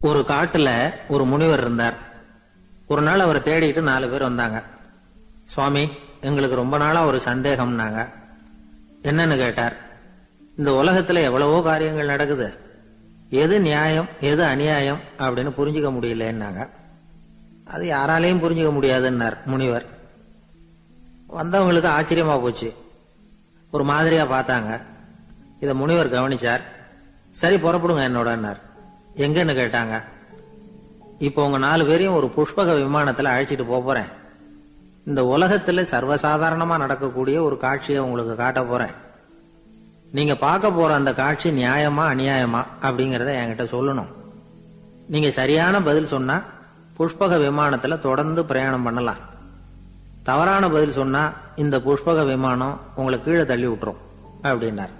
ஒரு காட்டுல ஒரு முனிவர் இருந்தார். ஒரு நாள் அவரை தேடிட்டு 4 பேர் வந்தாங்க. சுவாமி, எங்களுக்கு ரொம்ப நாளா ஒரு சந்தேகம்னாங்க. என்னன்னு கேட்டார். இந்த உலகத்துல எவ்வளவோ காரியங்கள் நடக்குது, எது நியாயம் எது அநியாயம் அப்படின்னு புரிஞ்சுக்க முடியலன்னாங்க. அது யாராலையும் புரிஞ்சுக்க முடியாதுன்னார் முனிவர். வந்தவங்களுக்கு ஆச்சரியமா போச்சு, ஒரு மாதிரியா பார்த்தாங்க. இத முனிவர் கவனிச்சார். சரி, புறப்படுங்க என்னோடன்னார். எங்கன்னு கேட்டாங்க. இப்போ உங்க 4 பேரையும் ஒரு புஷ்பக விமானத்துல அழைச்சிட்டு போறேன். இந்த உலகத்துல சர்வசாதாரணமா நடக்கக்கூடிய ஒரு காட்சியை உங்களுக்கு காட்ட போறேன். நீங்க பார்க்க போற அந்த காட்சி நியாயமா அநியாயமா அப்படிங்கறத என்கிட்ட சொல்லணும். நீங்க சரியான பதில் சொன்னா புஷ்பக விமானத்துல தொடர்ந்து பிரயாணம் பண்ணலாம். தவறான பதில் சொன்னா இந்த புஷ்பக விமானம் உங்களை கீழே தள்ளி விட்டுரும் அப்படின்னார்.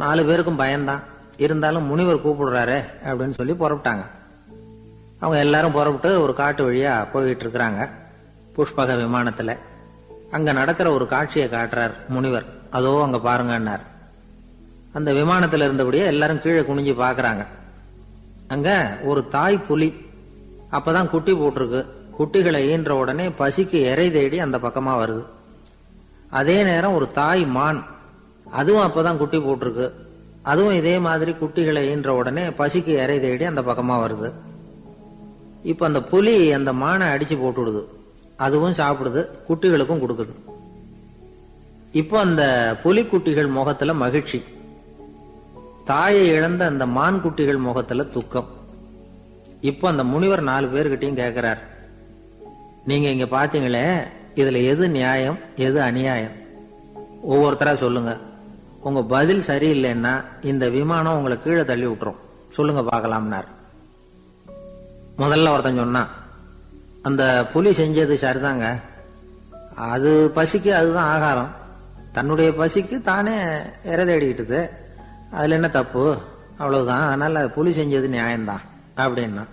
4 பேருக்கும் பயம்தான். இருந்தாலும் முனிவர் கூப்பிடுறாரு அப்படின்னு சொல்லி புறப்பட்டாங்க. அவங்க எல்லாரும் புறப்பட்டு ஒரு காட்டு வழியா போயிட்டு இருக்கிறாங்க புஷ்பக விமானத்துல. அங்க நடக்கிற ஒரு காட்சியை காட்டுறார் முனிவர். அதோ அங்க பாருங்கன்னார். அந்த விமானத்துல இருந்தபடியே எல்லாரும் கீழே குனிஞ்சு பாக்குறாங்க. அங்க ஒரு தாய் புலி அப்பதான் குட்டி போட்டிருக்கு. குட்டிகளை ஈன்ற உடனே பசிக்கு இறை தேடி அந்த பக்கமா வருது. அதே நேரம் ஒரு தாய் மான், அதுவும் அப்பதான் குட்டி போட்டிருக்கு. அதுவும் இதே மாதிரி குட்டிகளை ஈன்ற உடனே பசிக்கு இறை தேடி அந்த பக்கமா வருது. இப்ப அந்த புலி அந்த மானை அடிச்சு போட்டுடுது. அதுவும் சாப்பிடுது, குட்டிகளுக்கும் கொடுக்குது. இப்போ அந்த புலி குட்டிகள் முகத்துல மகிழ்ச்சி, தாயை இழந்த அந்த மான் குட்டிகள் முகத்துல துக்கம். இப்போ அந்த முனிவர் 4 பேர்கிட்டையும் கேட்கிறார், நீங்க இங்க பாத்தீங்களே, இதுல எது நியாயம் எது அநியாயம்? ஒவ்வொருத்தரா சொல்லுங்க. உங்க பதில் சரியில்லைன்னா இந்த விமானம் உங்களை கீழே தள்ளி விட்டுரும். சொல்லுங்க பார்க்கலாம்னார். முதல்ல ஒருத்தன் சொன்னான், அந்த புலி செஞ்சது சரிதாங்க. அது பசிக்கு அதுதான் ஆகாரம். தன்னுடைய பசிக்கு தானே இறை தேடிக்கிட்டுது. அதுல என்ன தப்பு? அவ்வளவுதான். அதனால புலி செஞ்சது நியாயம்தான் அப்படின்னா.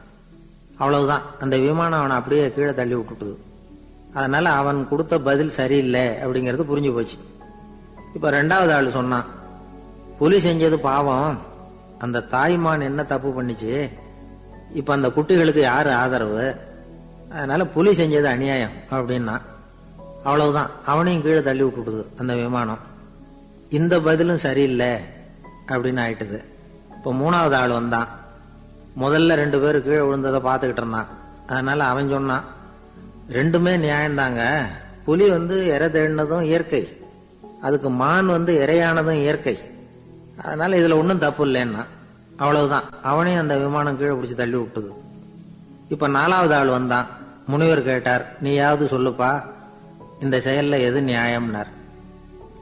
அவ்வளவுதான், அந்த விமானம் அவனை அப்படியே கீழே தள்ளி விட்டுட்டுது. அதனால அவன் கொடுத்த பதில் சரியில்லை அப்படிங்கிறது புரிஞ்சு போச்சு. இப்ப 2வது ஆளு சொன்னான், புலி செஞ்சது பாவம், அந்த தாய்மான் என்ன தப்பு பண்ணிச்சு? இப்ப அந்த குட்டிகளுக்கு யாரு ஆதரவு? அதனால புலி செஞ்சது அநியாயம் அப்படின்னா. அவ்வளவுதான், அவனையும் கீழே தள்ளி விட்டுடுது அந்த விமானம். இந்த பதிலும் சரியில்லை அப்படின்னு ஆயிட்டுது. இப்ப 3வது ஆள் வந்தான். முதல்ல 2 பேரு கீழே விழுந்ததை பார்த்துக்கிட்டு இருந்தான். அதனால அவன் சொன்னான், ரெண்டுமே நியாயம்தாங்க. புலி இறை தேடினதும் இயற்கை, அதுக்கு மான் இறையானதும் இயற்கை. அதனால இதுல ஒன்றும் தப்பு இல்லைன்னா. அவ்வளவுதான், அவனையும் அந்த விமானம் கீழே பிடிச்சி தள்ளி விட்டுது. இப்ப 4வது ஆள் வந்தான். முனிவர் கேட்டார், நீயாவது சொல்லுப்பா, இந்த செயல்ல எது நியாயம்னார்.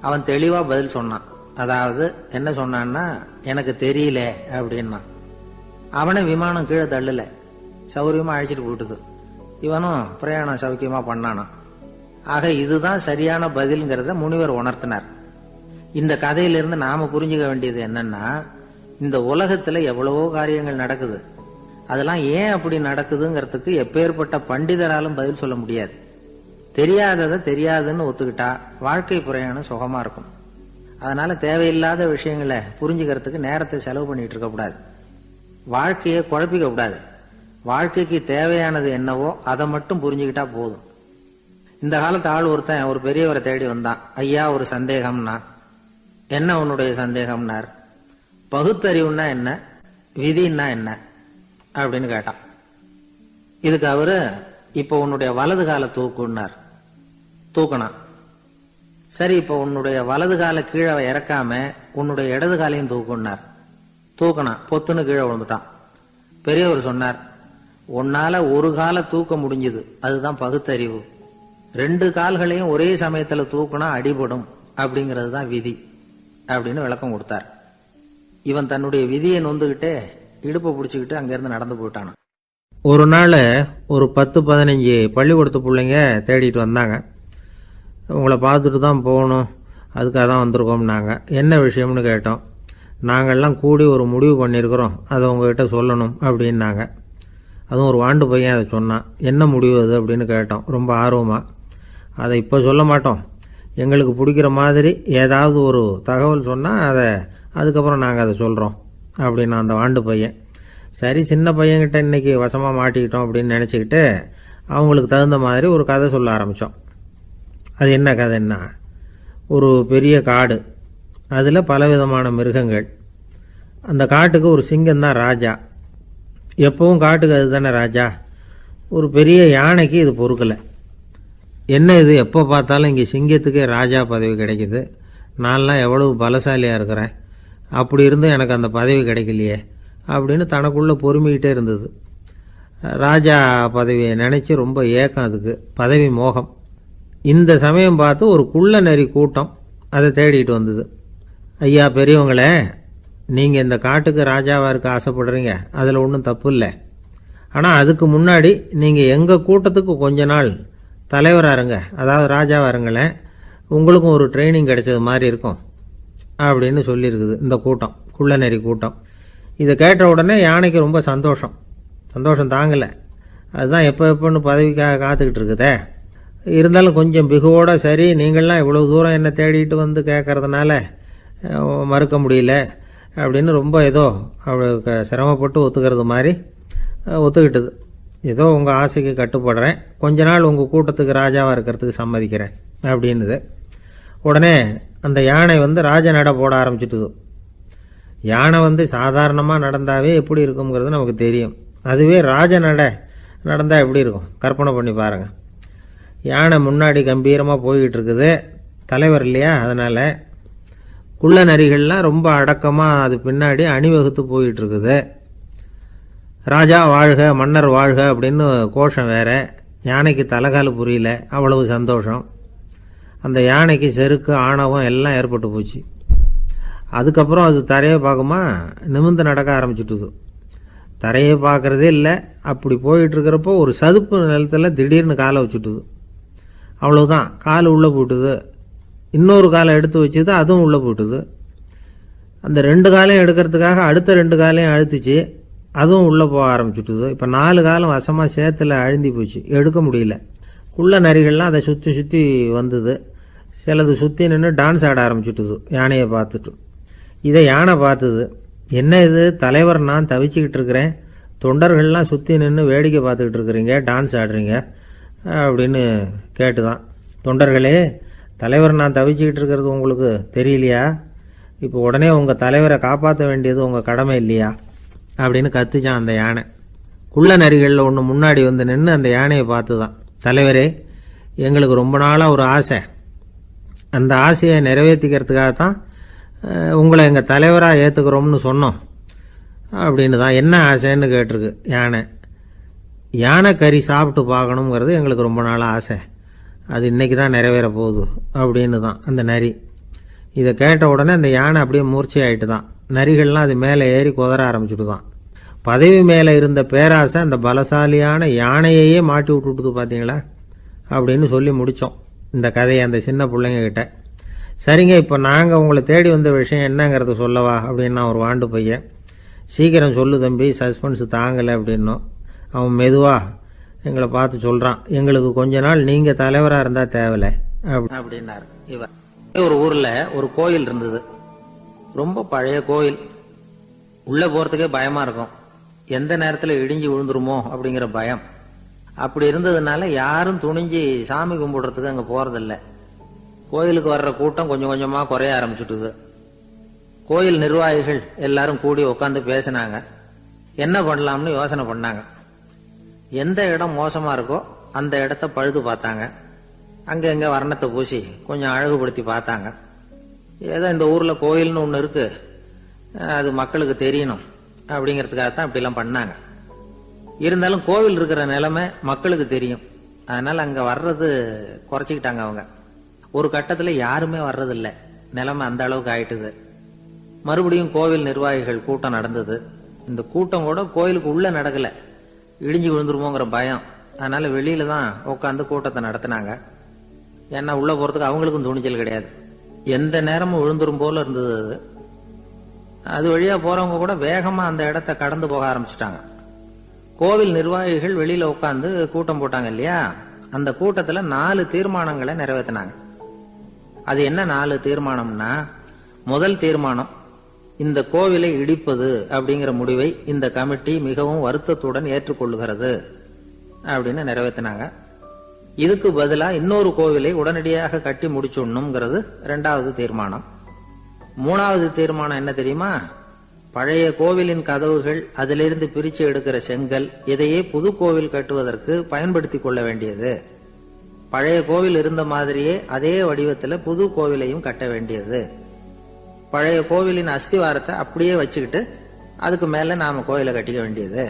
அவன் தெளிவா பதில் சொன்னான். அதாவது என்ன சொன்னான்னா, எனக்கு தெரியல அப்படின்னா. அவனை விமானம் கீழே தள்ளல, சௌரியமா அழைச்சிட்டு போயிட்டுது. இவனும் பிரயாணம் சௌக்கியமா பண்ணானா. ஆக இதுதான் சரியான பதில்ங்கிறத முனிவர் உணர்த்தினார். இந்த கதையிலிருந்து நாம புரிஞ்சுக்க வேண்டியது என்னன்னா, இந்த உலகத்துல எவ்வளவோ காரியங்கள் நடக்குது. அதெல்லாம் ஏன் அப்படி நடக்குதுங்கிறதுக்கு எப்பேற்பட்ட பண்டிதராலும் பதில் சொல்ல முடியாது. தெரியாததை தெரியாதுன்னு ஒத்துக்கிட்டா வாழ்க்கை பிரயாணம் சுகமா இருக்கும். அதனால தேவையில்லாத விஷயங்களை புரிஞ்சுக்கிறதுக்கு நேரத்தை செலவு பண்ணிட்டு இருக்க கூடாது. வாழ்க்கையை குழப்பிக்க கூடாது. வாழ்க்கைக்கு தேவையானது என்னவோ அதை மட்டும் புரிஞ்சுக்கிட்டா போதும். இந்த காலத்து ஆள் ஒருத்தன் ஒரு பெரியவரை தேடி வந்தான். ஐயா, ஒரு சந்தேகம்னா. என்ன உன்னுடைய சந்தேகம்னார். பகுத்தறிவுன்னா என்ன, விதின்னா என்ன அப்படின்னு கேட்டான். இதுக்கு அவரு, இப்ப உன்னுடைய வலது கால தூக்குன்னார். தூக்கணும். சரி, இப்ப உன்னுடைய வலது கால கீழே இறக்காம உன்னுடைய இடது காலையும் தூக்குன்னார். தூக்கணும். பொத்துன்னு கீழே விழுந்துட்டான். பெரியவர் சொன்னார், உன்னால ஒரு காலை தூக்க முடிஞ்சது, அதுதான் பகுத்தறிவு. 2 கால்களையும் ஒரே சமயத்துல தூக்குனா அடிபடும், அப்படிங்கிறது தான் விதி அப்படின்னு விளக்கம் கொடுத்தார். இவன் தன்னுடைய விதியை நொந்துகிட்டே இடுப்பை பிடிச்சுக்கிட்டு அங்கிருந்து நடந்து போயிட்டான். ஒரு நாள் ஒரு 10-15 பள்ளிக்கூடத்து பிள்ளைங்க தேடிட்டு வந்தாங்க. உங்களை பார்த்துட்டு தான் போகணும், அதுக்காக தான் வந்திருக்கோம்னாங்க. என்ன விஷயம்னு கேட்டோம். நாங்கள்லாம் கூடி ஒரு முடிவு பண்ணியிருக்கிறோம், அதை உங்ககிட்ட சொல்லணும் அப்படின்னாங்க. அதுவும் ஒரு வாண்டு பையன் அதை சொன்னான். என்ன முடிவு அது அப்படின்னு கேட்டோம் ரொம்ப ஆர்வமாக. அதை இப்போ சொல்ல மாட்டோம், எங்களுக்கு பிடிக்கிற மாதிரி ஏதாவது ஒரு தகவல் சொன்னால் அதுக்கப்புறம் நாங்கள் அதை சொல்கிறோம் அப்படின்னா அந்த வாண்டு பையன். சரி சின்ன பையன்கிட்ட இன்னைக்கு வசமாக மாட்டிக்கிட்டோம் அப்படின்னு நினச்சிக்கிட்டு அவங்களுக்கு தகுந்த மாதிரி ஒரு கதை சொல்ல ஆரம்பித்தோம். அது என்ன கதைன்னா, ஒரு பெரிய காடு, அதில் பலவிதமான மிருகங்கள். அந்த காட்டுக்கு ஒரு சிங்கம் தான் ராஜா. எப்பவும் காட்டுக்கு அது தானே ராஜா. ஒரு பெரிய யானைக்கு இது பொறுக்கலை. என்ன இது, எப்போ பார்த்தாலும் இங்கே சிங்கத்துக்கே ராஜா பதவி கிடைக்குது, நான்லாம் எவ்வளவு பலசாலியாக இருக்கிறேன், அப்படி இருந்தும் எனக்கு அந்த பதவி கிடைக்கலையே அப்படின்னு தனக்குள்ளே பொறுமிக்கிட்டே இருந்தது. ராஜா பதவியை நினச்சி ரொம்ப ஏக்கம், அதுக்கு பதவி மோகம். இந்த சமயம் பார்த்து ஒரு குள்ள நரி கூட்டம் அதை தேடிட்டு வந்தது. ஐயா பெரியவங்களே, நீங்கள் இந்த காட்டுக்கு ராஜாவாக இருக்க ஆசைப்படுறீங்க, அதில் ஒன்றும் தப்பு இல்லை. ஆனால் அதுக்கு முன்னாடி நீங்கள் எங்கள் கூட்டத்துக்கு கொஞ்ச நாள் தலைவராக இருங்க, அதாவது ராஜாவாக இருங்களேன், உங்களுக்கும் ஒரு ட்ரைனிங் கிடைச்சது மாதிரி இருக்கும் அப்படின்னு சொல்லியிருக்குது இந்த கூட்டம், குள்ள நரி கூட்டம். இதை கேட்ட உடனே யானைக்கு ரொம்ப சந்தோஷம் தாங்கலை. அதுதான் எப்போன்னு பதவிக்காக காத்துக்கிட்டு இருக்குதே. இருந்தாலும் கொஞ்சம் பிகுவோட, சரி நீங்கள்லாம் இவ்வளோ தூரம் என்னை தேடிட்டு வந்து கேட்கறதுனால மறுக்க முடியல அப்படின்னு ரொம்ப ஏதோ அவளுக்கு சிரமப்பட்டு ஒத்துக்கிறது மாதிரி ஒத்துக்கிட்டது. ஏதோ உங்கள் ஆசைக்கு கட்டுப்படுறேன், கொஞ்ச நாள் உங்கள் கூட்டத்துக்கு ராஜாவாக இருக்கிறதுக்கு சம்மதிக்கிறேன் அப்படின்னுது. உடனே அந்த யானை ராஜ நட போட ஆரம்பிச்சிட்டுது. யானை சாதாரணமாக நடந்தாவே எப்படி இருக்குங்கிறது நமக்கு தெரியும். அதுவே ராஜ நட நடந்தால் எப்படி இருக்கும் கற்பனை பண்ணி பாருங்கள். யானை முன்னாடி கம்பீரமாக போய்கிட்டு இருக்குது, தலைவர் இல்லையா, அதனால் குள்ள நரிகள்லாம் ரொம்ப அடக்கமாக அது பின்னாடி அணிவகுத்து போயிட்டு இருக்குது. ராஜா வாழ்க, மன்னர் வாழ்க அப்படின்னு கோஷம் வேற. யானைக்கு தலைகால் புரியல, அவ்வளவு சந்தோஷம். அந்த யானைக்கு செருக்கு ஆணவம் எல்லாம் ஏற்பட்டு போச்சு. அதுக்கப்புறம் அது தரையை பார்க்குமா, நிமிர்ந்து நடக்க ஆரம்பிச்சுட்டுது. தரையை பார்க்குறதே இல்லை. அப்படி போயிட்டுருக்கிறப்போ ஒரு சதுப்பு நிலத்தில் திடீர்னு காலை வச்சுட்டுது. அவ்வளோதான், கால் உள்ளே போட்டுது. இன்னொரு காலை எடுத்து வச்சுது, அதுவும் உள்ளே போட்டுது. அந்த 2 காலையும் எடுக்கிறதுக்காக அடுத்த 2 காலையும் அழுத்துச்சு, அதுவும் உள்ளே போக ஆரம்பிச்சுட்டுது. இப்போ 4 காலம் வசமாக சேத்துல அழுந்தி போச்சு, எடுக்க முடியல. குள்ள நரிகள்லாம் அதை சுற்றி சுற்றி வந்தது. சிலது சுற்றி நின்று டான்ஸ் ஆட ஆரம்பிச்சுட்டுது யானையை பார்த்துட்டு. இதை யானை பார்த்தது. என்ன இது, தலைவர் நான் தவிச்சிக்கிட்டு இருக்கிறேன், தொண்டர்கள்லாம் சுற்றி நின்று வேடிக்கை பார்த்துக்கிட்டு இருக்கிறீங்க, டான்ஸ் ஆடுறீங்க அப்படின்னு கேட்டுதான். தொண்டர்களே, தலைவர் நான் தவிச்சிக்கிட்டு இருக்கிறது உங்களுக்கு தெரியலையா? இப்போ உடனே உங்கள் தலைவரை காப்பாற்ற வேண்டியது உங்கள் கடமை இல்லையா அப்படின்னு கத்துச்சான் அந்த யானை. குள்ள நரிகளில் ஒன்று முன்னாடி நின்று அந்த யானையை பார்த்து தான், தலைவரே எங்களுக்கு ரொம்ப நாளாக ஒரு ஆசை, அந்த ஆசையை நிறைவேற்றிக்கிறதுக்காகத்தான் உங்களை எங்கள் தலைவராக ஏற்றுக்கிறோம்னு சொன்னோம் அப்படின்னு தான். என்ன ஆசைன்னு கேட்டிருக்கு யானை. யானை கறி சாப்பிட்டு பார்க்கணுங்கிறது எங்களுக்கு ரொம்ப நாளாக ஆசை, அது இன்றைக்கி தான் நிறைவேற போகுது அப்படின்னு தான் அந்த நரி. இதை கேட்ட உடனே அந்த யானை அப்படியே மூர்ச்சி ஆகிட்டு தான். நரிகள்லாம் அது மேலே ஏறி குதற ஆரம்பிச்சுட்டு தான். பதவி மேலே இருந்த பேராசை அந்த பலசாலியான யானையையே மாட்டி விட்டுட்டுது பார்த்தீங்களா அப்படின்னு சொல்லி முடித்தோம் இந்த கதையை அந்த சின்ன பிள்ளைங்கக்கிட்ட. சரிங்க, இப்போ நாங்கள் உங்களை தேடி வந்த விஷயம் என்னங்கிறத சொல்லவா அப்படின்னா ஒரு வாண்டு பையன். சீக்கிரம் சொல்லு தம்பி, சஸ்பென்ஸ் தாங்கலை அப்படின்னோம். அவன் மெதுவாக எங்களை பார்த்து சொல்கிறான், எங்களுக்கு கொஞ்ச நாள் நீங்கள் தலைவராக இருந்தால் தேவலை அப்படின்னார் இவர். ஒரு ஊரில் ஒரு கோயில் இருந்தது, ரொம்ப பழைய கோயில். உள்ளே போகிறதுக்கே பயமாக இருக்கும், எந்த நேரத்தில் இடிஞ்சு விழுந்துருமோ அப்படிங்கிற பயம். அப்படி இருந்ததுனால யாரும் துணிஞ்சு சாமி கும்பிடுறதுக்கு அங்கே போகிறதில்ல. கோயிலுக்கு வர்ற கூட்டம் கொஞ்சம் கொஞ்சமாக குறைய ஆரம்பிச்சுட்டுது. கோயில் நிர்வாகிகள் எல்லாரும் கூடி உட்காந்து பேசினாங்க, என்ன பண்ணலாம்னு யோசனை பண்ணாங்க. எந்த இடம் மோசமாக இருக்கோ அந்த இடத்த பழுது பார்த்தாங்க. அங்கங்க வர்ணத்தை பூசி கொஞ்சம் அழகுபடுத்தி பார்த்தாங்க. ஏதோ இந்த ஊரில் கோயில்னு ஒன்று இருக்கு, அது மக்களுக்கு தெரியணும் அப்படிங்கிறதுக்காகத்தான் இப்படிலாம் பண்ணாங்க. இருந்தாலும் கோவில் இருக்கிற நிலைமை மக்களுக்கு தெரியும், அதனால அங்கே வர்றது குறைச்சிக்கிட்டாங்க அவங்க. ஒரு கட்டத்தில் யாருமே வர்றதில்லை, நிலைமை அந்த அளவுக்கு ஆயிட்டுது. மறுபடியும் கோவில் நிர்வாகிகள் கூட்டம் நடந்தது. இந்த கூட்டம் கூட கோயிலுக்கு உள்ள நடக்கல, இடிஞ்சு விழுந்துருமோங்கிற பயம். அதனால வெளியில தான் உட்காந்து கூட்டத்தை நடத்தினாங்க. ஏன்னா உள்ள போறதுக்கு அவங்களுக்கும் துணிச்சல் கிடையாது, எந்த நேரமும் விழுந்துரும் போல இருந்தது அது. அது வழியா போறவங்க கூட வேகமா அந்த இடத்த கடந்து போக ஆரம்பிச்சுட்டாங்க. கோவில் நிர்வாகிகள் வெளியில உட்காந்து கூட்டம் போட்டாங்க இல்லையா, அந்த கூட்டத்துல 4 தீர்மானங்களை நிறைவேற்றினாங்க. அது என்ன 4 தீர்மானம்னா, முதல் தீர்மானம், இந்த கோவிலை இடிப்பது அப்படிங்கிற முடிவை இந்த கமிட்டி மிகவும் வருத்தத்துடன் ஏற்றுக்கொள்ளுகிறது அப்படின்னு நிறைவேற்றினாங்க. இதுக்கு பதிலா இன்னொரு கோவிலை உடனடியாக கட்டி முடிச்சுடணுங்கிறது 2வது தீர்மானம். 3வது தீர்மானம் என்ன தெரியுமா? பழைய கோவிலின் கதவுகள், அதிலிருந்து பிரிச்சு எடுக்கிற செங்கல், இதையே புது கோவில் கட்டுவதற்கு பயன்படுத்தி கொள்ள வேண்டியது. பழைய கோவில் இருந்த மாதிரியே அதே வடிவத்தில் புது கோவிலையும் கட்ட வேண்டியது. பழைய கோவிலின் அஸ்திவாரத்தை அப்படியே வச்சுக்கிட்டு அதுக்கு மேல நாம கோயிலை கட்டிக்க வேண்டியது.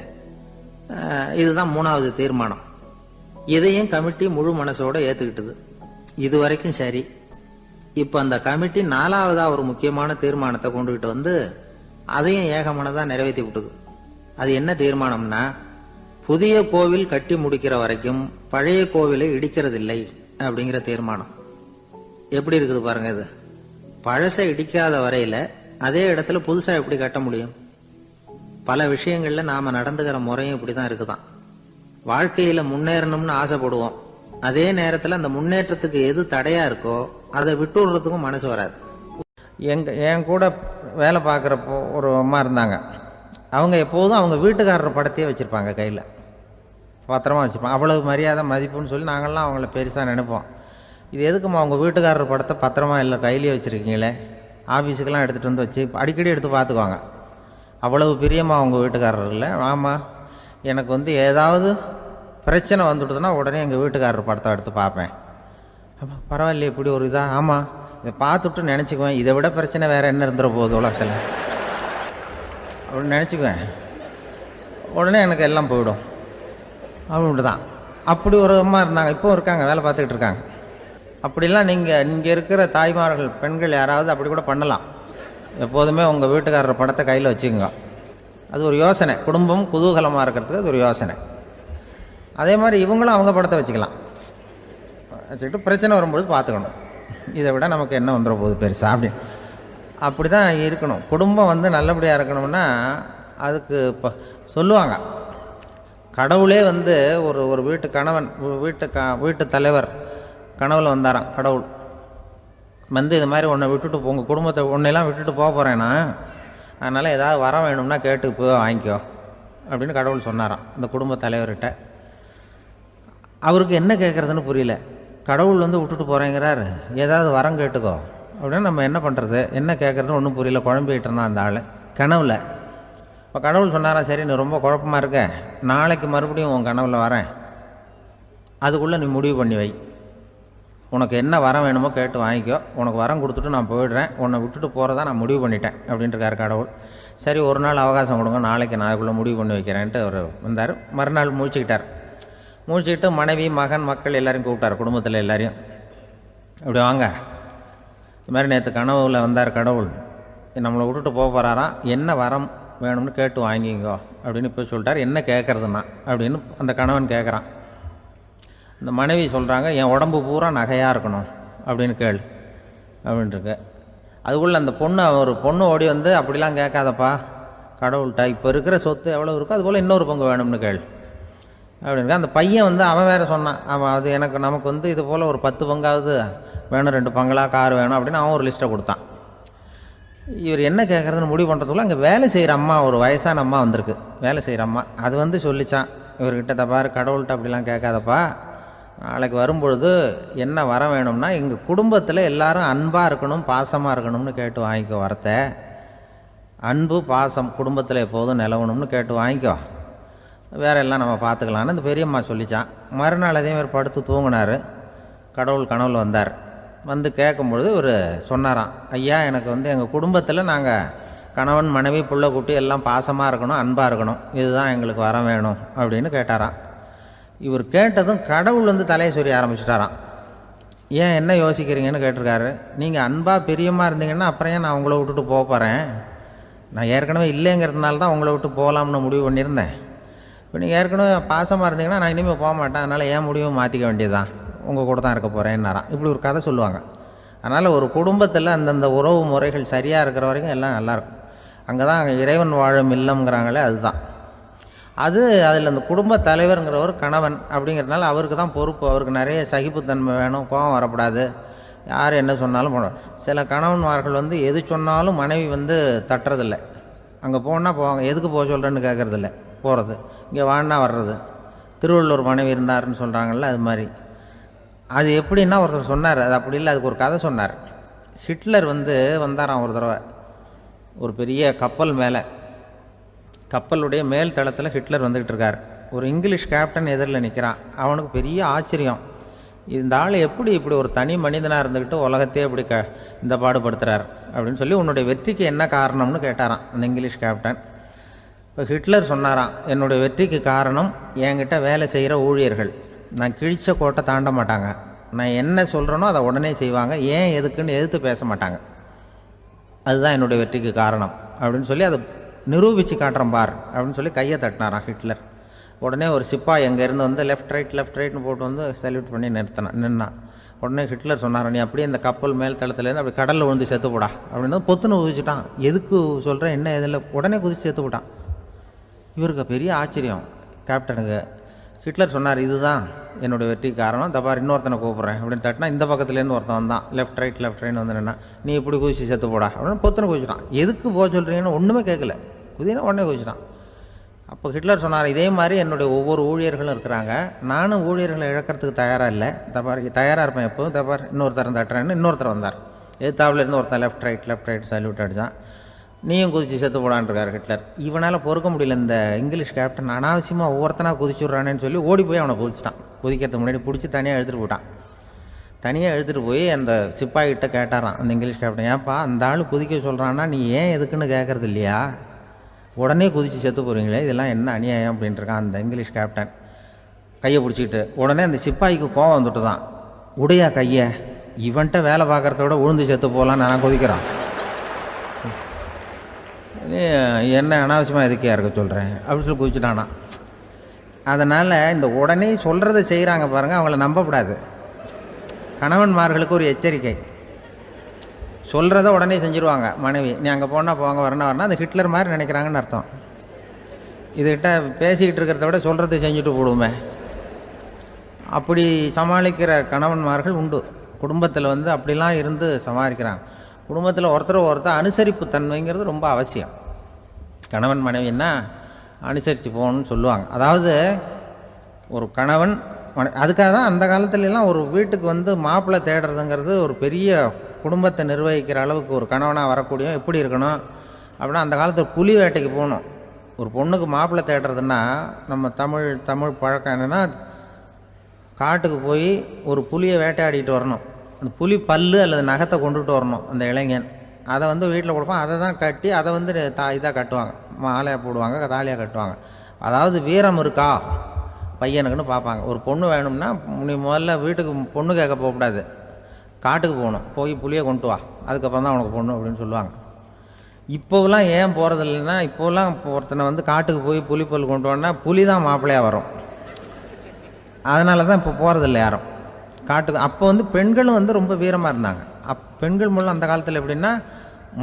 இதுதான் 3வது தீர்மானம். இதையும் கமிட்டி முழு மனசோட ஏத்துக்கிட்டது. இது வரைக்கும் சரி. இப்ப அந்த கமிட்டி 4வதா ஒரு முக்கியமான தீர்மானத்தை கொண்டுகிட்டு வந்து அதையும் ஏகமனதா நிறைவேற்றி விட்டது. அது என்ன தீர்மானம்னா, புதிய கோவில் கட்டி முடிக்கிற வரைக்கும் பழைய கோவிலை இடிக்கிறதில்லை அப்படிங்கிற தீர்மானம். எப்படி இருக்குது பாருங்க இது. பழசை இடிக்காத வரையில அதே இடத்துல புதுசா எப்படி கட்ட முடியும்? பல விஷயங்கள்ல நாம நடந்துகிற முறையும் இப்படிதான் இருக்குதான். வாழ்க்கையில முன்னேறணும்னு ஆசைப்படுவோம். அதே நேரத்துல அந்த முன்னேற்றத்துக்கு எது தடையா இருக்கோ அதை விட்டு விடுறதுக்கும் மனசு வராது. என் கூட வேலை பார்க்குறப்போ ஒரு அம்மா இருந்தாங்க. அவங்க எப்போதும் அவங்க வீட்டுக்காரர் படத்தையே வச்சுருப்பாங்க, கையில் பத்திரமா வச்சுருப்பாங்க. அவ்வளவு மரியாதை மதிப்புன்னு சொல்லி நாங்கள்லாம் அவங்கள பெருசாக நினைப்போம். இது எதுக்குமா அவங்க வீட்டுக்காரர் படத்தை பத்திரமா இல்லை கையிலேயே வச்சுருக்கீங்களே, ஆஃபீஸுக்கெல்லாம் எடுத்துகிட்டு வந்து வச்சு அடிக்கடி எடுத்து பார்த்துக்குவாங்க. அவ்வளவு பிரியமா அவங்க வீட்டுக்காரர் இல்லை. ஆமாம், எனக்கு ஏதாவது பிரச்சனை வந்துவிடுதுன்னா உடனே எங்கள் வீட்டுக்காரர் படத்தை எடுத்து பார்ப்பேன். பரவாயில்லையே இப்படி ஒரு இதா? ஆமாம், இதை பார்த்துட்டு நினச்சிக்குவேன், இதை விட பிரச்சனை வேறு என்ன இருந்துட போகுது உலகத்தில் அப்படின்னு நினச்சிக்குவேன். உடனே எனக்கு எல்லாம் போயிடும் அப்படின்ட்டு தான். அப்படி ஒரு அம்மா இருந்தாங்க, இப்போ இருக்காங்க, வேலை பார்த்துக்கிட்டு இருக்காங்க. அப்படிலாம் இங்கே இருக்கிற தாய்மார்கள், பெண்கள் யாராவது அப்படி கூட பண்ணலாம். எப்போதுமே உங்கள் வீட்டுக்காரர் படத்தை கையில் வச்சுக்கோங்க. அது ஒரு யோசனை, குடும்பம் குதூகலமாக இருக்கிறதுக்கு அது ஒரு யோசனை. அதே மாதிரி இவங்களும் அவங்க படத்தை வச்சுக்கலாம், வச்சுக்கிட்டு பிரச்சனை வரும்போது பார்த்துக்கணும். இதை விட நமக்கு என்ன வந்துட போகுது பெருசா அப்படி தான் இருக்கணும். குடும்பம் நல்லபடியாக இருக்கணும்னா அதுக்கு இப்போ சொல்லுவாங்க, கடவுளே ஒரு வீட்டு கணவன், வீட்டு தலைவர் கனவுல வந்தாராம். கடவுள் இது மாதிரி உன்னை விட்டுட்டு உங்கள் குடும்பத்தை உன்னையெல்லாம் விட்டுட்டு போக போகிறேன்னா, அதனால் ஏதாவது வரம் வேணும்னா கேட்டு போய் வாங்கிக்கோ அப்படின்னு கடவுள் சொன்னாராம் இந்த குடும்ப தலைவர்கிட்ட. அவருக்கு என்ன கேட்குறதுன்னு புரியல. கடவுள் விட்டுட்டு போகிறேங்கிறார், ஏதாவது வரம் கேட்டுக்கோ அப்படின்னு நம்ம என்ன பண்ணுறது, என்ன கேட்குறதுன்னு ஒன்றும் புரியல. குழம்பிக்கிட்டு இருந்தான் அந்த ஆள் கனவுல. இப்போ கடவுள் சொன்னாராம், சரி நீ ரொம்ப குழப்பமாக இருக்க, நாளைக்கு மறுபடியும் உன் கனவுல வரேன், அதுக்குள்ளே நீ முடிவு பண்ணி வை, உனக்கு என்ன வரம் வேணுமோ கேட்டு வாங்கிக்கோ, உனக்கு வரம் கொடுத்துட்டு நான் போயிடுறேன், உன்னை விட்டுட்டு போகிறதா நான் முடிவு பண்ணிட்டேன் அப்படின்ட்டுருக்காரு கடவுள். சரி ஒரு நாள் அவகாசம் கொடுங்க, நாளைக்கு நான் அதுக்குள்ளே முடிவு பண்ணி வைக்கிறேன்ட்டு அவர் வந்தார். மறுநாள் முழிச்சுக்கிட்டார். முழிச்சுக்கிட்டு மனைவி மகன் மக்கள் எல்லாரையும் கூப்பிட்டார், குடும்பத்தில் எல்லாரையும். இப்படி வாங்க, இது மாதிரி நேற்று கனவுல வந்தார் கடவுள், நம்மளை விட்டுட்டு போக போகிறாராம், என்ன வரம் வேணும்னு கேட்டு வாங்கிங்கோ அப்படின்னு இப்போ சொல்லிட்டார். என்ன கேட்குறதுன்னா அப்படின்னு அந்த கணவன் கேட்குறான். இந்த மனைவி சொல்கிறாங்க, என் உடம்பு பூரா நகையாக இருக்கணும் அப்படின்னு கேள் அப்படின்ட்டுருக்கு. அதுக்குள்ளே அந்த ஒரு பொண்ணு ஓடி அப்படிலாம் கேட்காதப்பா கடவுள்கிட்ட, இப்போ இருக்கிற சொத்து எவ்வளோ இருக்கோ அதுபோல் இன்னொரு பங்கு வேணும்னு கேள் அப்படின்னு. அந்த பையன் அவன் வேறு சொன்னான், அவன் அது நமக்கு இது போல் ஒரு 10 பங்காவது வேணும், 2 பங்களா கார் வேணும் அப்படின்னு அவன் ஒரு லிஸ்ட்டை கொடுத்தான். இவர் என்ன கேட்குறதுன்னு முடிவு பண்ணுறதுக்குள்ள அங்கே வேலை செய்கிற அம்மா, ஒரு வயசான அம்மா வந்திருக்கு, வேலை செய்கிற அம்மா. அது சொல்லிச்சான் இவர்கிட்ட, தப்பாரு கடவுள்கிட்ட அப்படிலாம் கேட்காதப்பா, நாளைக்கு வரும்பொழுது என்ன வர வேணும்னா எங்கள் குடும்பத்தில் எல்லாரும் அன்பாக இருக்கணும், பாசமாக இருக்கணும்னு கேட்டு வாங்கிக்கோ வரத்தை. அன்பு பாசம் குடும்பத்தில் எப்போதும் நிலவணும்னு கேட்டு வாங்கிக்கோ, வேற எல்லாம் நம்ம பார்த்துக்கலான்னு இந்த பெரியம்மா சொல்லிச்சான். மறுநாள் அதேமாதிரி படுத்து தூங்கினார். கடவுள் கனவுல வந்தார். கேட்கும்பொழுது இவர் சொன்னாராம், ஐயா எனக்கு எங்கள் குடும்பத்தில் நாங்கள் கணவன் மனைவி புள்ள குட்டி எல்லாம் பாசமாக இருக்கணும், அன்பாக இருக்கணும், இதுதான் எங்களுக்கு வர வேணும் அப்படின்னு கேட்டாராம். இவர் கேட்டதும் கடவுள் தலையை சொரிய ஆரம்பிச்சிட்டாராம். ஏன் என்ன யோசிக்கிறீங்கன்னு கேட்டிருக்காரு. நீங்கள் அன்பாக பிரியமாக இருந்தீங்கன்னா அப்புறம் ஏன் நான் உங்களை விட்டுட்டு போக போகிறேன், நான் ஏற்கனவே இல்லைங்கிறதுனால தான் உங்களை விட்டு போகலாம்னு முடிவு பண்ணியிருந்தேன். இப்போ நீங்கள் ஏற்கனவே பாசமாக இருந்தீங்கன்னா நான் இனிமேல் போக மாட்டேன், அதனால் ஏன் முடிவும் மாற்றிக்க வேண்டியது தான், உங்கள் கூட தான் இருக்க போகிறேன்னாராம். இப்படி ஒரு கதை சொல்லுவாங்க. அதனால் ஒரு குடும்பத்தில் அந்தந்த உறவு முறைகள் சரியாக இருக்கிற வரைக்கும் எல்லாம் நல்லாயிருக்கும். அங்கே தான் இறைவன் வாழும் இல்லம்ங்கிறாங்களே, அதுதான் அது. அதில் அந்த குடும்ப தலைவருங்கிறவர் கணவன் அப்படிங்கிறதுனால அவருக்கு தான் பொறுப்பு. அவருக்கு நிறைய சகிப்புத்தன்மை வேணும், கோபம் வரக்கூடாது, யார் என்ன சொன்னாலும் போன. சில கணவன்மார்கள் வந்து எது சொன்னாலும் மனைவி வந்து தட்டுறதில்லை. அங்கே போனால் போவாங்க, எதுக்கு போக சொல்கிறேன்னு கேட்குறதில்ல, போகிறது. இங்கே வான்னா வர்றது. திருவள்ளுவர் மனைவி இருந்தாருன்னு சொல்கிறாங்கல்ல, அது மாதிரி. அது எப்படின்னா ஒருத்தர் சொன்னார், அது அப்படி இல்லை, அதுக்கு ஒரு கதை சொன்னார். ஹிட்லர் வந்து வந்தாராம் ஒரு தடவை. ஒரு பெரிய கப்பல் மேலே, கப்பலுடைய மேல் தளத்தில் ஹிட்லர் வந்துக்கிட்டு இருக்கார். ஒரு இங்கிலீஷ் கேப்டன் எதிரில் நிற்கிறான். அவனுக்கு பெரிய ஆச்சரியம், இந்த ஆள் எப்படி இப்படி ஒரு தனி மனிதனாக இருந்துக்கிட்டு உலகத்தையே இப்படி இந்த பாடுபடுத்துகிறார் அப்படின்னு சொல்லி, உன்னுடைய வெற்றிக்கு என்ன காரணம்னு கேட்டாராம் அந்த இங்கிலீஷ் கேப்டன். இப்போ ஹிட்லர் சொன்னாராம், என்னுடைய வெற்றிக்கு காரணம் என்கிட்ட வேலை செய்கிற ஊழியர்கள். நான் கிழிச்ச கோட்டை தாண்ட மாட்டாங்க, நான் என்ன சொல்கிறேனோ அதை உடனே செய்வாங்க, ஏன் எதுக்குன்னு எதிர்த்து பேச மாட்டாங்க, அதுதான் என்னுடைய வெற்றிக்கு காரணம் அப்படின்னு சொல்லி அதை நிரூபித்து காட்டுறேன் பார் அப்படின்னு சொல்லி கையை தட்டினாராம் ஹிட்லர். உடனே ஒரு சிப்பாய் அங்கேருந்து வந்து லெஃப்ட் ரைட்னு போட்டு வந்து சல்யூட் பண்ணி நின்னான். உடனே ஹிட்லர் சொன்னார், நீ அப்படியே இந்த கப்பல் மேல் தளத்துலேருந்து அப்படி கடலில் விழுந்து செத்து போடா அப்படின்னு பொத்துன்னு குதிச்சுட்டான். எதுக்கு சொல்கிறேன் என்ன இதில், உடனே குதிச்சு செத்து போட்டான். இவருக்கு பெரிய ஆச்சரியம் கேப்டனுக்கு. ஹிட்லர் சொன்னார், இதுதான் என்னுடைய வெற்றிக்கு காரணம், தப்பார் இன்னொருத்தனை கூப்பிட்றேன் அப்படின்னு தட்டினா, இந்த பக்கத்துலேருந்து ஒருத்தன் வந்தான், லெஃப்ட் ரைட்னு வந்து நின்னா, நீ இப்படி குதிச்சு செத்து போடா அப்படின்னு பொத்துன்னு குதிச்சுட்டான். எதுக்கு போக சொல்கிறீங்கன்னு ஒன்றுமே கேட்கல, குதினா உடனே குதிச்சுட்டான். அப்போ ஹிட்லர் சொன்னார், இதே மாதிரி என்னுடைய ஒவ்வொரு ஊழியர்களும் இருக்கிறாங்க, நானும் ஊழியர்களை இழக்கிறதுக்கு தயாராக இல்லை, தப்பார் தயாராக இருப்பேன் எப்போதும், தப்பார் இன்னொருத்தர் தட்டுறேன்னு இன்னொருத்தர் வந்தார். எதிர்த்தாவில் இருந்து ஒருத்தன் லெஃப்ட் ரைட் சல்யூட் அடித்தான். நீயும் குதிச்சு செத்து போடான்ருக்கார் ஹிட்லர். இவனால் பொறுக்க முடியல, இந்த இங்கிலீஷ் கேப்டன் அனாவசியமாக ஒவ்வொருத்தனாக குதிச்சுட்றானேன்னு சொல்லி ஓடி போய் அவனை குதிச்சிட்டான். குதிக்கிறதுக்கு முன்னாடி பிடிச்சி தனியாக எடுத்துகிட்டு போட்டான். தனியாக எடுத்துகிட்டு போய் அந்த சிப்பாய்கிட்ட கேட்டாரான் அந்த இங்கிலீஷ் கேப்டன், ஏன்ப்பா அந்த ஆள் குதிக்க சொல்கிறான்னா நீ ஏன் எதுக்குன்னு கேட்குறது இல்லையா, உடனே குதித்து செத்து போகிறீங்களே, இதெல்லாம் என்ன அநியாயம் அப்படின்ட்டுருக்கான் அந்த இங்கிலீஷ் கேப்டன் கையை பிடிச்சிக்கிட்டு. உடனே அந்த சிப்பாய்க்கு கோவம் வந்துட்டு தான், உடையா கையை, இவன்ட்ட வேலை பார்க்குறத விட உழுந்து செத்து போகலான்னு நான் குதிக்கிறான், என்ன அனாவசியமாக எதுக்கையாக இருக்க சொல்கிறேன் அப்படின்னு சொல்லி குதிச்சுட்டானா. அதனால் இந்த உடனே சொல்கிறத செய்கிறாங்க பாருங்கள், அவங்கள நம்பக்கூடாது. கணவன்மார்களுக்கு ஒரு எச்சரிக்கை, சொல்கிறத உடனே செஞ்சுருவாங்க மனைவி, நீ அங்கே போனால் போவாங்க வரணும் அந்த ஹிட்லர் மாதிரி நினைக்கிறாங்கன்னு அர்த்தம். இதுகிட்ட பேசிக்கிட்டு இருக்கிறத விட சொல்கிறத செஞ்சுட்டு போடுவோமே, அப்படி சமாளிக்கிற கணவன்மார்கள் உண்டு. குடும்பத்தில் வந்து அப்படிலாம் இருந்து சமாளிக்கிறாங்க. குடும்பத்தில் ஒருத்தர் அனுசரிப்பு தன்மைங்கிறது ரொம்ப அவசியம். கணவன் மனைவின்னா அனுசரித்து போகணும்னு சொல்லுவாங்க. அதாவது ஒரு கணவன் அதுக்காக தான் அந்த காலத்துலலாம் ஒரு வீட்டுக்கு வந்து மாப்பிள்ளை தேடுறதுங்கிறது ஒரு பெரிய குடும்பத்தை நிர்வகிக்கிற அளவுக்கு ஒரு கணவனாக வரக்கூடிய எப்படி இருக்கணும் அப்படின்னா, அந்த காலத்தில் புலி வேட்டைக்கு போகணும். ஒரு பொண்ணுக்கு மாப்பிள்ளை தேடுறதுன்னா நம்ம தமிழ் பழக்கம் என்னென்னா, காட்டுக்கு போய் ஒரு புலியை வேட்டையாடிட்டு வரணும், அந்த புலி பல்லு அல்லது நகத்தை கொண்டுட்டு வரணும் அந்த இளைஞன், அதை வந்து வீட்டில் கொடுப்பான், அதை தான் கட்டி அதை வந்து இதாக கட்டுவாங்க, மாலையாக போடுவாங்க, தாலியாக கட்டுவாங்க. அதாவது வீரம் இருக்கா பையனுக்குன்னு பார்ப்பாங்க. ஒரு பொண்ணு வேணும்னா நீ முதல்ல வீட்டுக்கு பொண்ணு கேட்க போகக்கூடாது, காட்டுக்கு போகணும், போய் புளியை கொண்டு வா, அதுக்கப்புறம் தான் உனக்கு பொண்ணு அப்படின்னு சொல்லுவாங்க. இப்போவெல்லாம் ஏன் போகிறது இல்லைன்னா, இப்போலாம் ஒருத்தனை வந்து காட்டுக்கு போய் புலிப்பல் கொண்டு வான்னா புலி தான் மாப்பிள்ளையாக வரும், அதனால தான் இப்போ போகிறதில்ல யாரும் காட்டுக்கு. அப்போ வந்து பெண்களும் வந்து ரொம்ப வீரமாக இருந்தாங்க. பெண்கள் மூலம் அந்த காலத்தில் எப்படின்னா,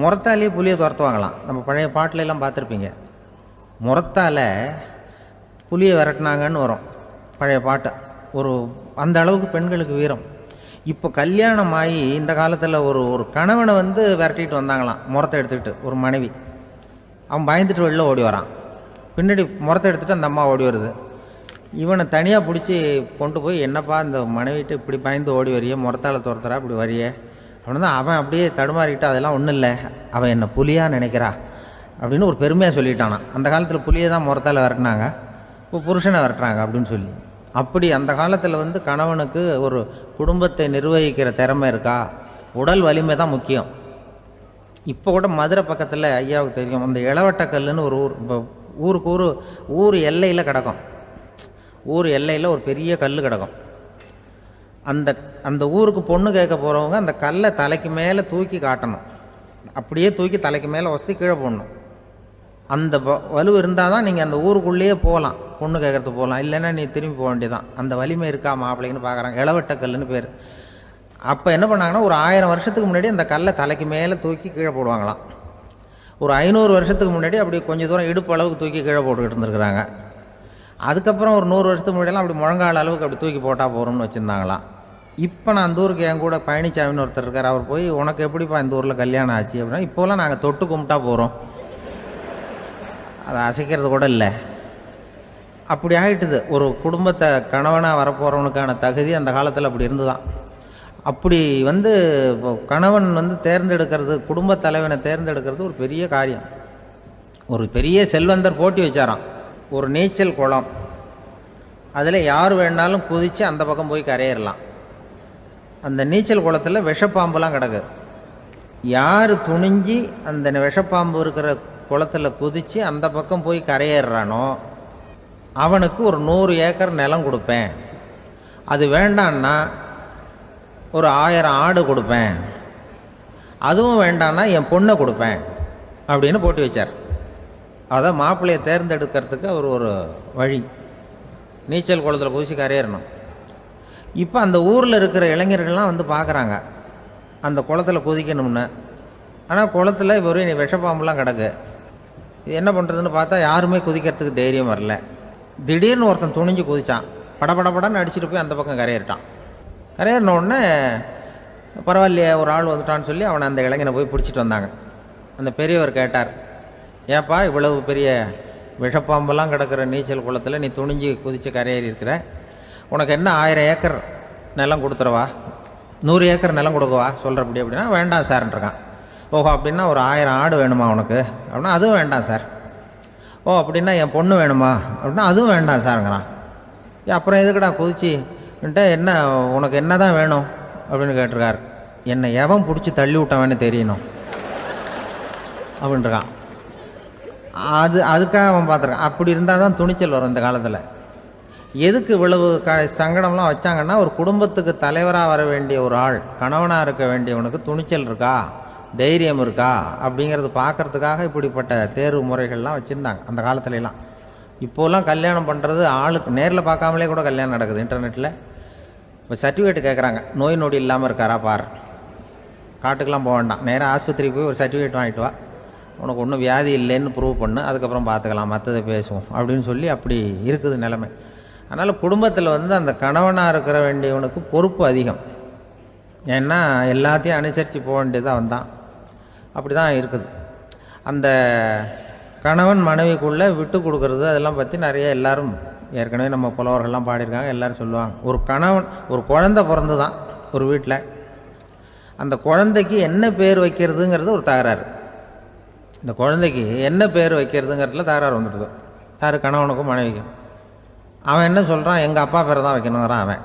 முறத்தாலேயே புலியை துரத்துவாங்களாம். நம்ம பழைய பாட்டிலெல்லாம் பார்த்துருப்பீங்க, முறத்தால் புலியை விரட்டினாங்கன்னு வரும் பழைய பாட்டு. ஒரு அந்த அளவுக்கு பெண்களுக்கு வீரம். இப்போ கல்யாணம் ஆகி இந்த காலத்தில் ஒரு கணவனை வந்து விரட்டிட்டு வந்தாங்களாம் முறத்தை எடுத்துக்கிட்டு, ஒரு மனைவி. அவன் பயந்துட்டு வெளில ஓடி வரான், பின்னாடி முறத்தை எடுத்துகிட்டு அந்த அம்மா ஓடி வருது. இவனை தனியாக பிடிச்சி கொண்டு போய், என்னப்பா இந்த மனைவிட்டு இப்படி பயந்து ஓடி வரையே, முறத்தால் துரத்துறா இப்படி வரையே அப்படின்னு தான் அவன் அப்படியே தடுமாறிக்கிட்டு, அதெல்லாம் ஒன்றும் இல்லை, அவன் என்ன புலியாக நினைக்கிறா அப்படின்னு ஒரு பெருமையாக சொல்லிட்டானான். அந்த காலத்தில் புலியை தான் முறத்தால் விரட்டினாங்க, இப்போ புருஷனை விரட்டுறாங்க அப்படின்னு சொல்லி. அப்படி அந்த காலத்தில் வந்து கணவனுக்கு ஒரு குடும்பத்தை நிர்வகிக்கிற திறமை இருக்கா, உடல் வலிமை தான் முக்கியம். இப்போ கூட மதுரை பக்கத்தில் ஐயாவுக்கு தெரியும், அந்த இளவட்டக்கல்லுன்னு ஒரு ஊர், இப்போ ஊர் எல்லையில் கிடக்கும், ஊர் எல்லையில் ஒரு பெரிய கல் கிடக்கும். அந்த ஊருக்கு பொண்ணு கேட்க போகிறவங்க அந்த கல்லை தலைக்கு மேலே தூக்கி காட்டணும், அப்படியே தூக்கி தலைக்கு மேலே வசதி கீழே போடணும். அந்த வலு இருந்தால் தான் நீங்கள் அந்த ஊருக்குள்ளேயே போகலாம், பொண்ணு கேட்குறதுக்கு போகலாம், இல்லைன்னா நீ திரும்பி போக வேண்டியதான். அந்த வலிமை இருக்கா மாப்பிள்ளைன்னு பார்க்குறாங்க, இளவட்டக்கல்லுன்னு பேர். அப்போ என்ன பண்ணாங்கன்னா, ஒரு 1000 வருஷத்துக்கு முன்னாடி அந்த கல்லை தலைக்கு மேலே தூக்கி கீழே போடுவாங்களாம். ஒரு 500 வருஷத்துக்கு முன்னாடி அப்படி கொஞ்சம் தூரம் இடுப்பு அளவுக்கு தூக்கி கீழே போட்டுக்கிட்டு இருந்துருக்குறாங்க. அதுக்கப்புறம் ஒரு 100 வருஷத்துக்கு முன்னாடியெல்லாம் அப்படி முழங்கால அளவுக்கு அப்படி தூக்கி போட்டால் போகிறோம்னு வச்சுருந்தாங்களாம். இப்போ நான் அந்த ஊருக்கு என் கூட பழனிசாமின்னு ஒருத்தர் இருக்கார். அவர் போய் உனக்கு எப்படிப்பா இந்த ஊரில் கல்யாணம் ஆச்சு அப்படின்னா, இப்போலாம் நாங்கள் தொட்டு கும்பிட்டா போகிறோம், அதை அசைக்கிறது கூட இல்லை. அப்படி ஆகிட்டுது. ஒரு குடும்பத்தை கணவனாக வரப்போகிறவனுக்கான தகுதி அந்த காலத்தில் அப்படி இருந்துதான். அப்படி இப்போ கணவன் தேர்ந்தெடுக்கிறது, குடும்பத் தலைவனை தேர்ந்தெடுக்கிறது ஒரு பெரிய காரியம். ஒரு பெரிய செல்வந்தர் போட்டி வச்சாராம். ஒரு நீச்சல் குளம், அதில் யார் வேணாலும் குதித்து அந்த பக்கம் போய் கரையிடலாம். அந்த நீச்சல் குளத்தில் விஷப்பாம்புலாம் கிடக்கு. யார் துணிஞ்சி அந்த விஷப்பாம்பு இருக்கிற குளத்தில் குதித்து அந்த பக்கம் போய் கரையேறானோ அவனுக்கு ஒரு 100 ஏக்கர் நிலம் கொடுப்பேன், அது வேண்டான்னா ஒரு 1000 ஆடு கொடுப்பேன், அதுவும் வேண்டான்னா என் பொண்ணை கொடுப்பேன் அப்படின்னு போட்டி வச்சார். அதான் மாப்பிள்ளையை தேர்ந்தெடுக்கிறதுக்கு அவர் ஒரு வழி, நீச்சல் குளத்தில் குதித்து கரையேறணும். இப்போ அந்த ஊரில் இருக்கிற இளைஞர்கள்லாம் பார்க்குறாங்க அந்த குளத்தில் குதிக்கணும்னு. ஆனால் குளத்தில் வெறும் விஷப்பாம்புலாம் கிடக்கு. இது என்ன பண்ணுறதுன்னு பார்த்தா யாருமே குதிக்கிறதுக்கு தைரியம் வரல. திடீர்னு ஒருத்தன் துணிஞ்சு குதித்தான், படபடன்னு அடிச்சுட்டு போய் அந்த பக்கம் கரையேறிட்டான். கரையேறின உடனே பரவாயில்லையே ஒரு ஆள் வந்துட்டான்னு சொல்லி அவனை அந்த இளைஞனை போய் பிடிச்சிட்டு வந்தாங்க. அந்த பெரியவர் கேட்டார், ஏப்பா இவ்வளவு பெரிய விஷப்பாம்பெல்லாம் கிடக்கிற நீச்சல் குளத்தில் நீ துணிஞ்சு குதித்து கரையேறி இருக்கிற, உனக்கு என்ன 1000 ஏக்கர் நிலம் கொடுத்துருவா, 100 ஏக்கர் நிலம் கொடுக்கவா சொல்கிறப்படி அப்படின்னா, வேண்டாம் சார்ன்றான். ஓஹோ அப்படின்னா ஒரு 1000 ஆடு வேணுமா உனக்கு அப்படின்னா, அதுவும் வேண்டாம் சார். ஓ அப்படின்னா என் பொண்ணு வேணுமா அப்படின்னா, அதுவும் வேண்டாம் சாருங்கிறான். அப்புறம் எதுக்குடா குதிச்சுன்ட்டு என்ன உனக்கு என்ன தான் வேணும் அப்படின்னு கேட்டிருக்கார். என்னை எவன் பிடிச்சி தள்ளி விட்டவன்னு தெரியணும் அப்படின்ட்டுருக்கான். அதுக்காக அவன் பார்த்துருக்கான். அப்படி இருந்தால் தான் துணிச்சல் வரும் இந்த காலத்தில். எதுக்கு இவ்வளவு சங்கடம்லாம் வச்சாங்கன்னா, ஒரு குடும்பத்துக்கு தலைவராக வர வேண்டிய ஒரு ஆள், கணவனாக இருக்க வேண்டியவனுக்கு துணிச்சல் இருக்கா, தைரியம் இருக்கா அப்படிங்கிறது பார்க்குறதுக்காக இப்படிப்பட்ட தேர்வு முறைகள்லாம் வச்சுருந்தாங்க அந்த காலத்துலலாம். இப்போலாம் கல்யாணம் பண்ணுறது ஆளுக்கு நேரில் பார்க்காமலே கூட கல்யாணம் நடக்குது இன்டர்நெட்டில். இப்போ சர்டிஃபிகேட் கேட்குறாங்க, நோய் நொடி இல்லாமல் இருக்காரா பார், காட்டுக்கெலாம் போக வேண்டாம், நேராக ஆஸ்பத்திரிக்கு போய் ஒரு சர்டிஃபிகேட் வாங்கிட்டு வா, உனக்கு ஒன்றும் வியாதி இல்லைன்னு ப்ரூவ் பண்ணு, அதுக்கப்புறம் பார்த்துக்கலாம், மற்றதை பேசுவோம் அப்படின்னு சொல்லி அப்படி இருக்குது நிலைமை. அதனால் குடும்பத்தில் அந்த கணவனாக இருக்கிற வேண்டியவனுக்கு பொறுப்பு அதிகம். ஏன்னா எல்லாத்தையும் அனுசரித்து போக வேண்டியதாக வந்தான். அப்படி தான் இருக்குது. அந்த கணவன் மனைவிக்குள்ளே விட்டு கொடுக்கறது அதெல்லாம் பற்றி நிறைய எல்லாரும் ஏற்கனவே நம்ம புலவர்கள்லாம் பாடியிருக்காங்க, எல்லோரும் சொல்லுவாங்க. ஒரு கணவன், ஒரு குழந்தை பிறந்து தான் ஒரு வீட்டில், அந்த குழந்தைக்கு என்ன பேர் வைக்கிறதுங்கிறது ஒரு தகராறு. இந்த குழந்தைக்கு என்ன பேர் வைக்கிறதுங்கிறதுல தகராறு வந்துடுது. யார்? கணவனுக்கும் மனைவிக்கும். அவன் என்ன சொல்கிறான், எங்கள் அப்பா பேரை தான் வைக்கணுங்கிறான் அவன்.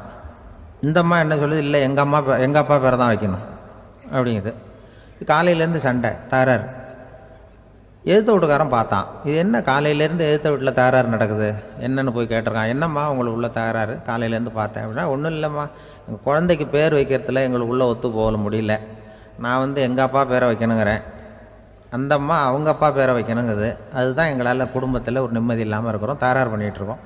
இந்த அம்மா என்ன சொல்லுது, இல்லை எங்கள் அப்பா பேரை தான் வைக்கணும் அப்படிங்குது. காலையிலேருந்து சண்டை, தகராறு. எதிர்த்த வீட்டுக்காரன் பார்த்தான், இது என்ன காலையிலேருந்து எதிர்த்த வீட்டில் தகராறு நடக்குது, என்னென்னு போய் கேட்டிருக்கான். என்னம்மா உங்களுக்கு உள்ள தகராறு, காலையிலேருந்து பார்த்தேன் அப்படின்னா, ஒன்றும் இல்லைம்மா, எங்கள் குழந்தைக்கு பேர் வைக்கிறதுல எங்களுக்கு உள்ளே ஒத்து போக முடியல, நான் எங்கள் அப்பா பேரை வைக்கணுங்கிறேன், அந்த அம்மா அவங்க அப்பா பேரை வைக்கணுங்குது, அதுதான் எங்களால் குடும்பத்தில் ஒரு நிம்மதி இல்லாமல் இருக்கிறோம், தகராறு பண்ணிகிட்ருக்கோம்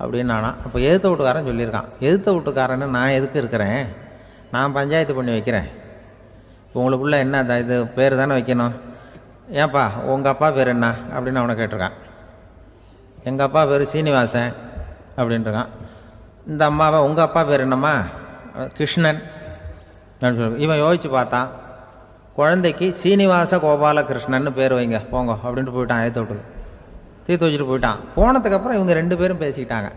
அப்படின்னு நானா. அப்போ எதிர்த்த வீட்டுக்காரன் சொல்லியிருக்கான், எதிர்த்த வீட்டுக்காரன்னு நான் எதுக்கு இருக்கிறேன், நான் பஞ்சாயத்து பண்ணி வைக்கிறேன், உங்களுக்குள்ள என்ன இது பேர் தானே வைக்கணும், ஏன்ப்பா உங்கள் அப்பா பேர் என்ன அப்படின்னு அவனை கேட்டிருக்கான். எங்கள் அப்பா பேர் சீனிவாசன் அப்படின்ட்டுருக்கான். இந்த அம்மாவை உங்கள் அப்பா பேர் என்னம்மா, கிருஷ்ணன் அப்படின்னு சொல்லி. இவன் யோசித்து பார்த்தான், குழந்தைக்கு சீனிவாச கோபாலகிருஷ்ணன்னு பேர் வைங்க போங்க அப்படின்ட்டு போயிட்டான். ஏற்ற விட்டு தீர்த்து வச்சுட்டு போயிட்டான். போனதுக்கப்புறம் இவங்க 2 பேரும் பேசிக்கிட்டாங்க.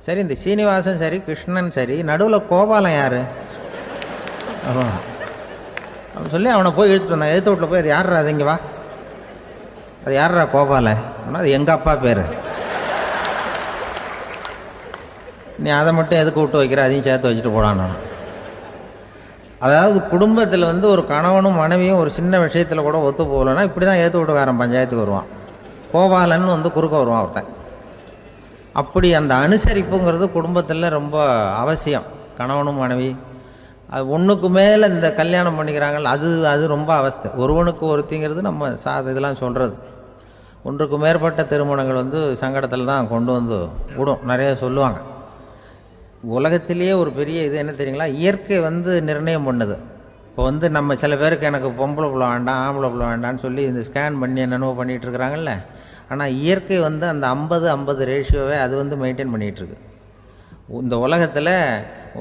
சரி, இந்த சீனிவாசன் சரி, கிருஷ்ணன் சரி, நடுவில் கோபாலம் யார் அப்படின்னு சொல்லி அவனை போய் இழுத்துட்டு வந்தான். எழுத்து வீட்டில் போய், அது யார்ரா, அது இங்கே வா, அது யார்ரா கோபால, அது எங்கள் அப்பா பேர், நீ அதை மட்டும் எதுக்கு விட்டு வைக்கிற, அதையும் சேர்த்து வச்சுட்டு போடான்னு. அதாவது குடும்பத்தில் ஒரு கணவனும் மனைவியும் ஒரு சின்ன விஷயத்தில் கூட ஒத்து போகலன்னா இப்படி தான் ஏற்று வீட்டுக்காரன் பஞ்சாயத்துக்கு வருவான். கோபாலன்னு குறுக்க வருவான் ஒருத்தன். அப்படி அந்த அனுசரிப்புங்கிறது குடும்பத்தில் ரொம்ப அவசியம். கணவனும் மனைவி அது ஒன்றுக்கு மேலே இந்த கல்யாணம் பண்ணிக்கிறாங்கல்ல, அது ரொம்ப அவஸ்தை. ஒருவனுக்கு ஒருத்திங்கிறது நம்ம இதெல்லாம் சொல்கிறது. ஒன்றுக்கு மேற்பட்ட திருமணங்கள் சங்கடத்தில் தான் கொண்டு விடும். நிறைய சொல்லுவாங்க. உலகத்திலேயே ஒரு பெரிய இது என்ன தெரியுங்களா, இயற்கை நிர்ணயம் பண்ணுது. இப்போ நம்ம சில பேருக்கு எனக்கு பொம்பளை பிள்ளை வேண்டாம், ஆம்பளை பிள்ளை வேண்டான்னு சொல்லி இந்த ஸ்கேன் பண்ணி என்னென்னவோ பண்ணிகிட்டு இருக்கிறாங்கல்ல. ஆனால் இயற்கை அந்த 50-50 ரேஷியோவை அது மெயின்டைன் பண்ணிகிட்ருக்கு. இந்த உலகத்தில்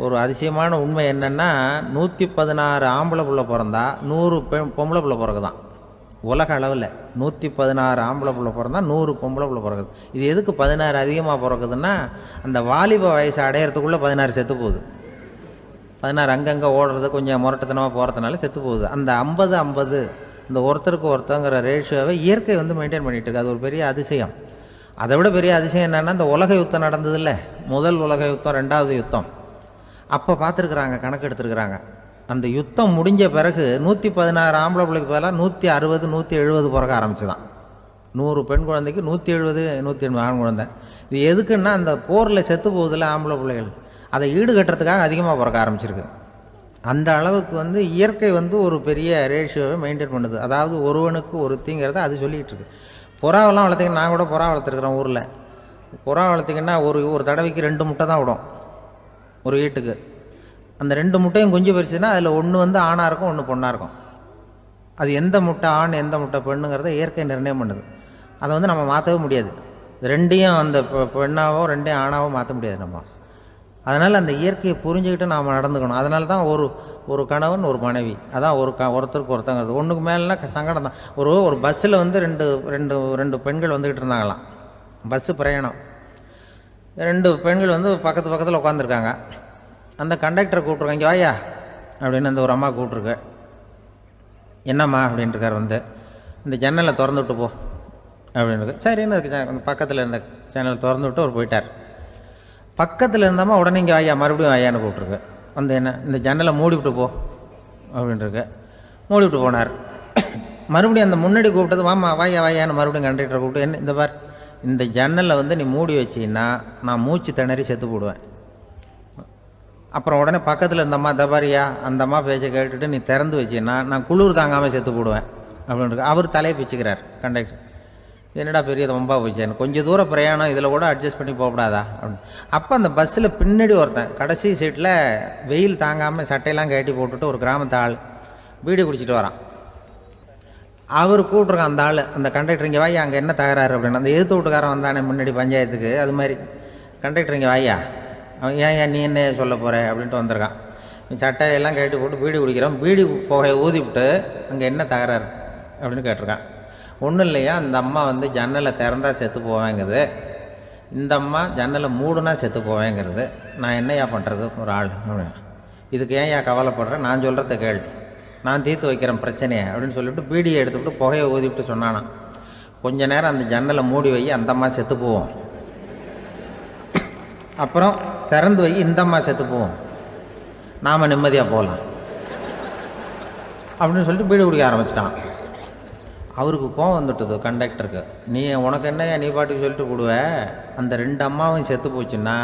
ஒரு அதிசயமான உண்மை என்னென்னா 116 ஆம்பளை புள்ள பிறந்தா 100 பொம்பளை புள்ள பிறகுதான். உலக அளவில் 116 ஆம்பளை புள்ள பிறந்தா 100 பொம்பளை புள்ள பிறகுது. இது எதுக்கு 16 அதிகமாக பிறகுதுன்னா, அந்த வாலிப வயசு அடையிறதுக்குள்ளே 16 செத்து போகுது. 16 அங்கங்கே ஓடுறது, கொஞ்சம் முரட்டுத்தனமாக போகிறதுனால செத்து போகுது. அந்த 50-50 இந்த ஒருத்தருக்கு ஒருத்தங்கிற ரேஷியோவை இயற்கை மெயின்டைன் பண்ணிகிட்டு இருக்கு. அது ஒரு பெரிய அதிசயம். அதை விட பெரிய அதிசயம் என்னென்னா, இந்த உலக யுத்தம் நடந்ததில்ல, முதல் உலக யுத்தம், 2வது யுத்தம், அப்போ பார்த்துருக்குறாங்க, கணக்கு எடுத்துருக்குறாங்க. அந்த யுத்தம் முடிஞ்ச பிறகு 116 ஆம்பளை பிள்ளைக்கு பதிலாக 160 170 பிறக்க ஆரம்பிச்சுதான். 100 பெண் குழந்தைக்கு 170 180 ஆண் குழந்தை. இது எதுக்குன்னா, அந்த போரில் செத்து போகுதில்ல ஆம்பளை பிள்ளைகள், அதை ஈடுகட்டுறதுக்காக அதிகமாக பிறக்க ஆரம்பிச்சிருக்கு. அந்த அளவுக்கு இயற்கை ஒரு பெரிய ரேஷியோவை மெயின்டைன் பண்ணுது. அதாவது ஒருவனுக்கு ஒருத்திங்கிறத அது சொல்லிகிட்டு இருக்கு. புறாவெல்லாம் வளர்த்திங்கன்னா, நான் கூட புறா வளர்த்துருக்குறேன் ஊரில். புறா வளர்த்திங்கன்னா ஒரு தடவைக்கு 2 முட்டை தான் விடும் ஒரு வீட்டுக்கு. அந்த 2 முட்டையும் குஞ்சு பறிச்சுன்னா அதில் ஒன்று ஆணாக இருக்கும், ஒன்று பொண்ணாக இருக்கும். அது எந்த முட்டை ஆண் எந்த முட்டை பெண்ணுங்கிறத இயற்கை நிர்ணயம் பண்ணுது. அதை நம்ம மாற்றவே முடியாது. ரெண்டையும் அந்த பெண்ணாவோ ரெண்டையும் ஆணாவோ மாற்ற முடியாது நம்ம. அதனால் அந்த இயற்கையை புரிஞ்சுக்கிட்டு நாம் நடந்துக்கணும். அதனால தான் ஒரு கணவன் ஒரு மனைவி, அதான் ஒருத்தருக்கு ஒருத்தங்கிறது. ஒன்றுக்கு மேலேனா சங்கடம் தான். ஒரு பஸ்ஸில் ரெண்டு பெண்கள் வந்துக்கிட்டு இருந்தாங்களாம். பஸ்ஸு பிரயாணம். 2 பெண்கள் பக்கத்து பக்கத்தில் உட்காந்துருக்காங்க. அந்த கண்டக்டரை கூப்பிட்ருக்காங்க, இங்கே வாயா அப்படின்னு அந்த ஒரு அம்மா கூப்பிட்ருக்கு. என்னம்மா அப்படின்ட்டுருக்கார். இந்த ஜன்னலை திறந்து விட்டு போ அப்படின்னு. சரின்னு பக்கத்தில் இருந்த ஜன்னலை திறந்து விட்டு அவர் போயிட்டார். பக்கத்தில் இருந்தாமல் உடனே இங்கே வாயா மறுபடியும் வாயான்னு கூப்பிட்ருக்கு. என்ன இந்த ஜன்னலை மூடிவிட்டு போ அப்படின்ட்டுருக்கு. மூடிவிட்டு போனார். மறுபடியும் அந்த முன்னாடி கூப்பிட்டது வாமா வாயா வாயான்னு மறுபடியும் கண்டக்டரை கூப்பிட்டு, என்ன இந்த பார், இந்த ஜன்னலை நீ மூடி வச்சின்னா நான் மூச்சு திணறி செத்து போடுவேன். அப்புறம் உடனே பக்கத்தில் இருந்த அம்மா, தபாரியா அந்த அம்மா பேச்சை கேட்டுட்டு நீ திறந்து வச்சின்னா நான் குளிர் தாங்காமல் செத்து போடுவேன் அப்படின்ட்டு. அவர் தலையை பிச்சுக்கிறார் கண்டக்டர். என்னடா பெரிய ரொம்ப போச்சேன்னு, கொஞ்சம் தூரம் பிரயாணம், இதில் கூட அட்ஜஸ்ட் பண்ணி போகக்கூடாதா அப்படின்னு. அப்போ அந்த பஸ்ஸில் பின்னாடி ஒருத்தன் கடைசி சீட்டில் வெயில் தாங்காமல் சட்டையெல்லாம் கட்டி போட்டுட்டு ஒரு கிராமத்து ஆள் பீடி குடிச்சிட்டு வரான். அவர் கூப்பிட்ருக்கான் அந்த ஆள், அந்த கண்டக்டர், இங்கே வாயா அங்கே என்ன தகராறு அப்படின்னு. அந்த எதிர்த்து வீட்டுக்காரன் வந்தானே முன்னாடி பஞ்சாயத்துக்கு, அது மாதிரி கண்டக்டர் இங்கே வாயா, அவன் ஏன் நீ என்ன சொல்ல போகிற அப்படின்ட்டு வந்திருக்கான். சட்டையெல்லாம் கட்டி போட்டு பீடி குடிக்கிறோம், பீடி புகையை ஊதி விட்டு அங்கே என்ன தகராறு அப்படின்னு கேட்டிருக்கான். ஒன்றும் இல்லையா, அந்த அம்மா ஜன்னலை திறந்தா செத்து போவேங்கிறது, இந்த அம்மா ஜன்னலை மூடுனா செத்து போவேங்கிறது, நான் என்னையா பண்ணுறது ஒரு ஆள், இதுக்கு ஏன் கவலைப்படுறேன், நான் சொல்கிறத கேள், நான் தீர்த்து வைக்கிறேன் பிரச்சனையை அப்படின்னு சொல்லிவிட்டு பீடியை எடுத்துவிட்டு புகையை ஊதிவிட்டு சொன்னானா, கொஞ்ச நேரம் அந்த ஜன்னலை மூடி வை, அந்த அம்மா செத்து போவோம், அப்புறம் திறந்து வை, இந்த அம்மா செத்து போவோம், நாம் நிம்மதியாக போகலாம் அப்படின்னு சொல்லிட்டு பீடி குடிக்க ஆரம்பிச்சிட்டான். அவருக்கு கோவம் வந்துட்டுது கண்டக்டருக்கு. உனக்கு என்னையா நீ பாட்டுக்கு சொல்லிட்டு போடுவ, அந்த 2 அம்மாவும் செத்து போச்சுன்னா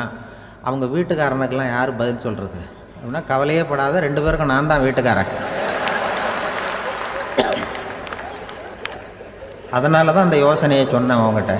அவங்க வீட்டுக்காரனுக்கெல்லாம் யார் பதில் சொல்கிறது அப்படின்னா, கவலையே படாத, 2 பேருக்கும் நான் தான் வீட்டுக்காரன். அதனால தான் அந்த யோசனையை சொன்னேன் அவங்ககிட்ட.